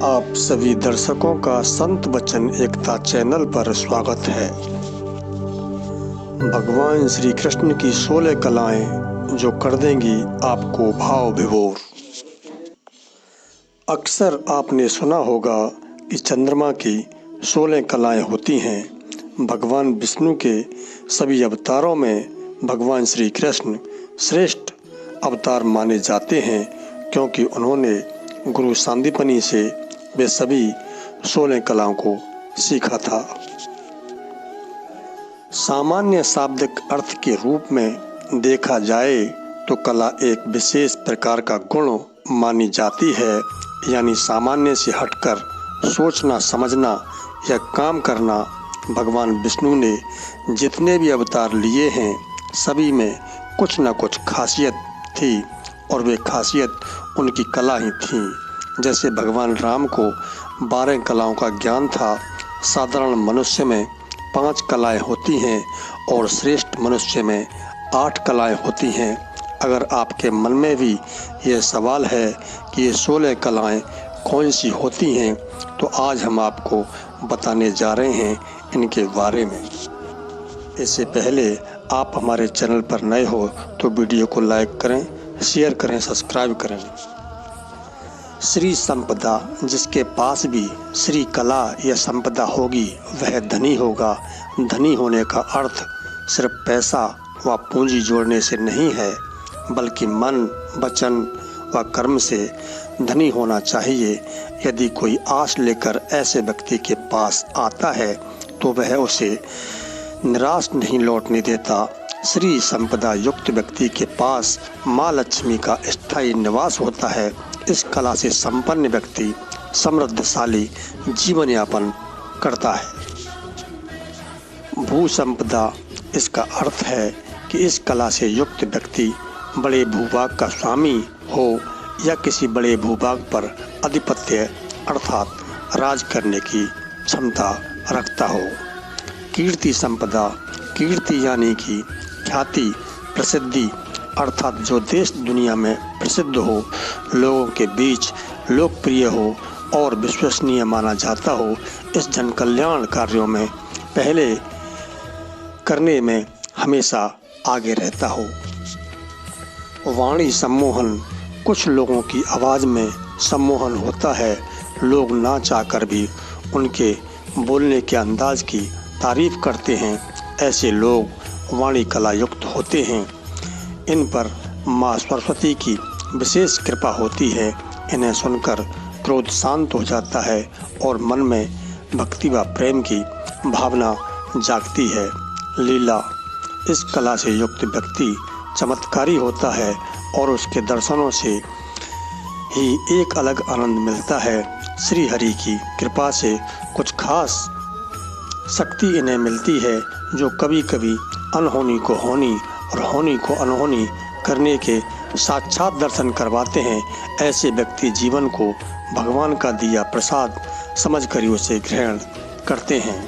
आप सभी दर्शकों का संत वचन एकता चैनल पर स्वागत है। भगवान श्री कृष्ण की 16 कलाएं जो कर देंगी आपको भाव विभोर। अक्सर आपने सुना होगा कि चंद्रमा की 16 कलाएं होती हैं। भगवान विष्णु के सभी अवतारों में भगवान श्री कृष्ण श्रेष्ठ अवतार माने जाते हैं, क्योंकि उन्होंने गुरु सांदीपनि से वे सभी 16 कलाओं को सीखा था। सामान्य शाब्दिक अर्थ के रूप में देखा जाए तो कला एक विशेष प्रकार का गुण मानी जाती है, यानी सामान्य से हटकर सोचना, समझना या काम करना। भगवान विष्णु ने जितने भी अवतार लिए हैं, सभी में कुछ न कुछ खासियत थी और वे खासियत उनकी कला ही थी। जैसे भगवान राम को 12 कलाओं का ज्ञान था। साधारण मनुष्य में 5 कलाएं होती हैं और श्रेष्ठ मनुष्य में 8 कलाएं होती हैं। अगर आपके मन में भी ये सवाल है कि ये 16 कलाएं कौन सी होती हैं, तो आज हम आपको बताने जा रहे हैं इनके बारे में। इससे पहले आप हमारे चैनल पर नए हो तो वीडियो को लाइक करें, शेयर करें, सब्सक्राइब करें। श्री संपदा, जिसके पास भी श्री कला या संपदा होगी वह धनी होगा। धनी होने का अर्थ सिर्फ पैसा व पूंजी जोड़ने से नहीं है, बल्कि मन, वचन व कर्म से धनी होना चाहिए। यदि कोई आस लेकर ऐसे व्यक्ति के पास आता है तो वह उसे निराश नहीं लौटने देता। श्री संपदा युक्त व्यक्ति के पास माँ लक्ष्मी का स्थायी निवास होता है। इस कला से संपन्न व्यक्ति समृद्धशाली जीवन यापन करता है। भू संपदा, इसका अर्थ है कि इस कला से युक्त व्यक्ति बड़े भूभाग का स्वामी हो या किसी बड़े भूभाग पर आधिपत्य अर्थात राज करने की क्षमता रखता हो। कीर्ति संपदा, कीर्ति यानी कि ख्याति, प्रसिद्धि अर्थात जो देश दुनिया में प्रसिद्ध हो, लोगों के बीच लोकप्रिय हो और विश्वसनीय माना जाता हो, इस जन कल्याण कार्यों में पहले करने में हमेशा आगे रहता हो। वाणी सम्मोहन, कुछ लोगों की आवाज़ में सम्मोहन होता है। लोग ना चाहकर भी उनके बोलने के अंदाज की तारीफ करते हैं। ऐसे लोग वाणी कला युक्त होते हैं। इन पर माँ सरस्वती की विशेष कृपा होती है। इन्हें सुनकर क्रोध शांत हो जाता है और मन में भक्ति व प्रेम की भावना जागती है। लीला, इस कला से युक्त व्यक्ति चमत्कारी होता है और उसके दर्शनों से ही एक अलग आनंद मिलता है। श्री हरि की कृपा से कुछ खास शक्ति इन्हें मिलती है, जो कभी कभी अनहोनी को होनी और होनी को अनहोनी करने के साक्षात दर्शन करवाते हैं। ऐसे व्यक्ति जीवन को भगवान का दिया प्रसाद समझकर ही उसे ग्रहण करते हैं।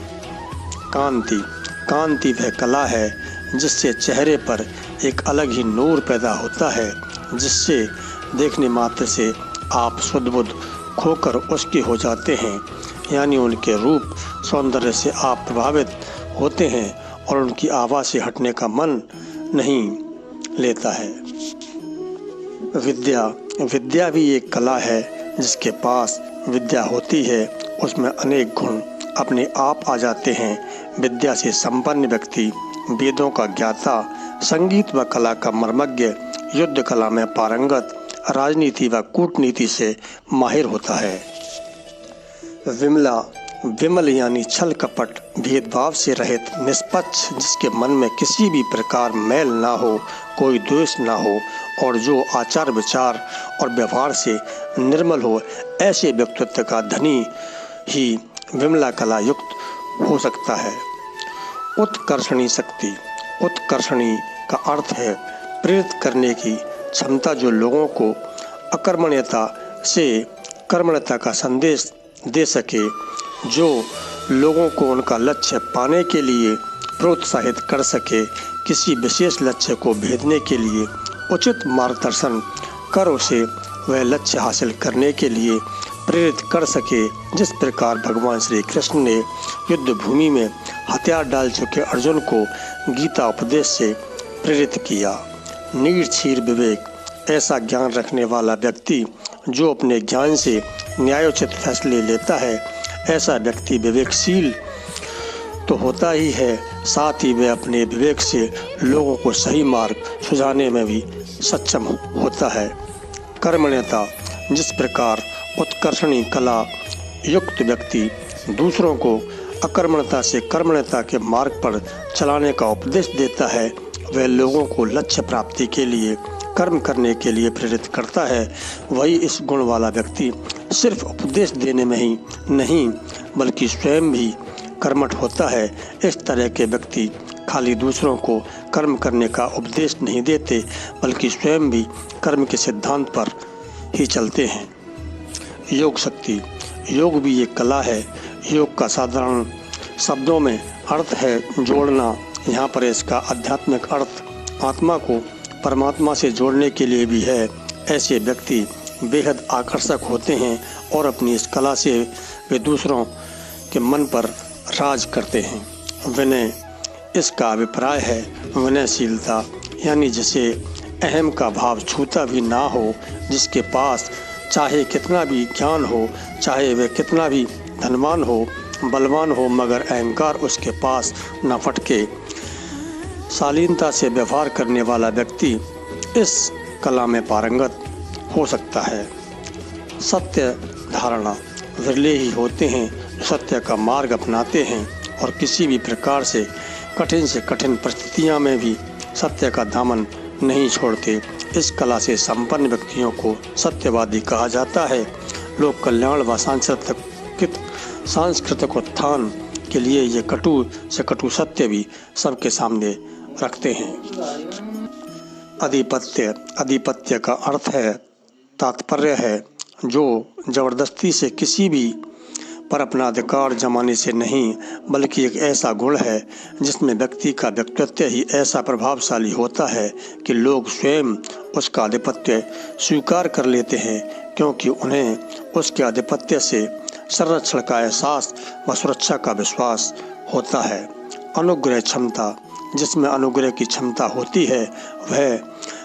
कांति, कांति वह कला है जिससे चेहरे पर एक अलग ही नूर पैदा होता है, जिससे देखने मात्र से आप शुद्ध बुद्ध खोकर उसके हो जाते हैं। यानी उनके रूप सौंदर्य से आप प्रभावित होते हैं और उनकी आवाज़ से हटने का मन नहीं लेता है। विद्या, विद्या भी एक कला है। जिसके पास विद्या होती है उसमें अनेक गुण अपने आप आ जाते हैं। विद्या से संपन्न व्यक्ति वेदों का ज्ञाता, संगीत व कला का मर्मज्ञ, युद्ध कला में पारंगत, राजनीति व कूटनीति से माहिर होता है। विमला, विमल यानी छल कपट, भेदभाव से रहित, निष्पक्ष, जिसके मन में किसी भी प्रकार मैल ना हो, कोई द्वेष ना हो और जो आचार विचार और व्यवहार से निर्मल हो, ऐसे व्यक्तित्व का धनी ही विमला कला युक्त हो सकता है। उत्कर्षणी शक्ति, उत्कर्षणी का अर्थ है प्रेरित करने की क्षमता, जो लोगों को अकर्मण्यता से कर्मण्यता का संदेश दे सके, जो लोगों को उनका लक्ष्य पाने के लिए प्रोत्साहित कर सके, किसी विशेष लक्ष्य को भेदने के लिए उचित मार्गदर्शन कर उसे वह लक्ष्य हासिल करने के लिए प्रेरित कर सके। जिस प्रकार भगवान श्री कृष्ण ने युद्ध भूमि में हथियार डाल चुके अर्जुन को गीता उपदेश से प्रेरित किया। निर्क्षीर विवेक, ऐसा ज्ञान रखने वाला व्यक्ति जो अपने ज्ञान से न्यायोचित फैसले लेता है, ऐसा व्यक्ति विवेकशील तो होता ही है, साथ ही वह अपने विवेक से लोगों को सही मार्ग सुझाने में भी सक्षम होता है। कर्मण्यता, जिस प्रकार उत्कर्षणी कला युक्त व्यक्ति दूसरों को अकर्मण्यता से कर्मण्यता के मार्ग पर चलाने का उपदेश देता है, वह लोगों को लक्ष्य प्राप्ति के लिए कर्म करने के लिए प्रेरित करता है। वही इस गुण वाला व्यक्ति सिर्फ उपदेश देने में ही नहीं बल्कि स्वयं भी कर्मठ होता है। इस तरह के व्यक्ति खाली दूसरों को कर्म करने का उपदेश नहीं देते बल्कि स्वयं भी कर्म के सिद्धांत पर ही चलते हैं। योग शक्ति, योग भी एक कला है। योग का साधारण शब्दों में अर्थ है जोड़ना। यहाँ पर इसका आध्यात्मिक अर्थ आत्मा को परमात्मा से जोड़ने के लिए भी है। ऐसे व्यक्ति बेहद आकर्षक होते हैं और अपनी इस कला से वे दूसरों के मन पर राज करते हैं। विनय, इसका अभिप्राय है विनयशीलता, यानी जिसे अहम का भाव छूता भी ना हो, जिसके पास चाहे कितना भी ज्ञान हो, चाहे वह कितना भी धनवान हो, बलवान हो, मगर अहंकार उसके पास न फटके। शालीनता से व्यवहार करने वाला व्यक्ति इस कला में पारंगत हो सकता है। सत्य धारणा, विरले ही होते हैं जो सत्य का मार्ग अपनाते हैं और किसी भी प्रकार से कठिन परिस्थितियों में भी सत्य का दामन नहीं छोड़ते। इस कला से संपन्न व्यक्तियों को सत्यवादी कहा जाता है। लोक कल्याण व सांस्कृतिक उत्थान के लिए ये कटु से कटु सत्य भी सबके सामने रखते हैं। अधिपत्य, अधिपत्य का अर्थ है, तात्पर्य है जो जबरदस्ती से किसी भी पर अपना अधिकार जमाने से नहीं बल्कि एक ऐसा गुण है जिसमें व्यक्ति का व्यक्तित्व ही ऐसा प्रभावशाली होता है कि लोग स्वयं उसका आधिपत्य स्वीकार कर लेते हैं, क्योंकि उन्हें उसके आधिपत्य से संरक्षण का एहसास व सुरक्षा का विश्वास होता है। अनुग्रह क्षमता, जिसमें अनुग्रह की क्षमता होती है, वह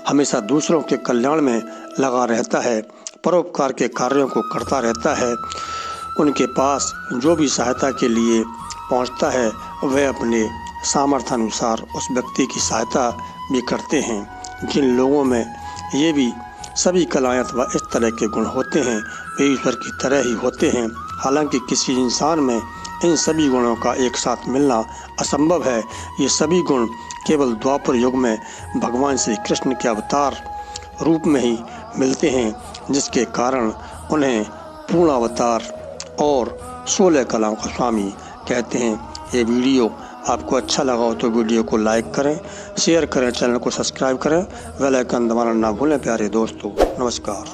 हमेशा दूसरों के कल्याण में लगा रहता है, परोपकार के कार्यों को करता रहता है। उनके पास जो भी सहायता के लिए पहुंचता है वह अपने सामर्थ्य अनुसार उस व्यक्ति की सहायता भी करते हैं। जिन लोगों में ये भी सभी कलाएं अथवा इस तरह के गुण होते हैं वे ईश्वर की तरह ही होते हैं। हालांकि किसी इंसान में इन सभी गुणों का एक साथ मिलना असंभव है। ये सभी गुण केवल द्वापर युग में भगवान श्री कृष्ण के अवतार रूप में ही मिलते हैं, जिसके कारण उन्हें पूर्ण अवतार और 16 कलाओं का स्वामी कहते हैं। ये वीडियो आपको अच्छा लगा हो तो वीडियो को लाइक करें, शेयर करें, चैनल को सब्सक्राइब करें, बेल आइकन दबाना ना भूलें। प्यारे दोस्तों, नमस्कार।